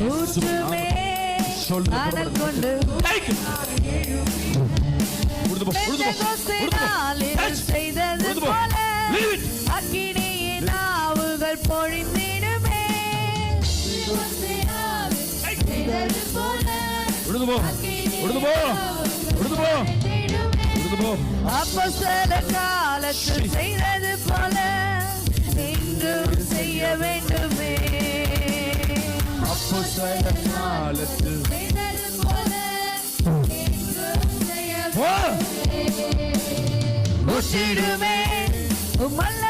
ஊற்றுமே கொண்டு செய்தது போல அக்கினியின் நாவுகள் பொழிந்திடுமே. அப்போஸ்தல காலத்தில் செய்தது போல இன்றும் செய்ய வேண்டுமே. அப்போஸ்தல காலத்தில் செய்தது போல இன்றும் செய்ய வேண்டுமே. ஊற்றிடுமே உம்மல்ல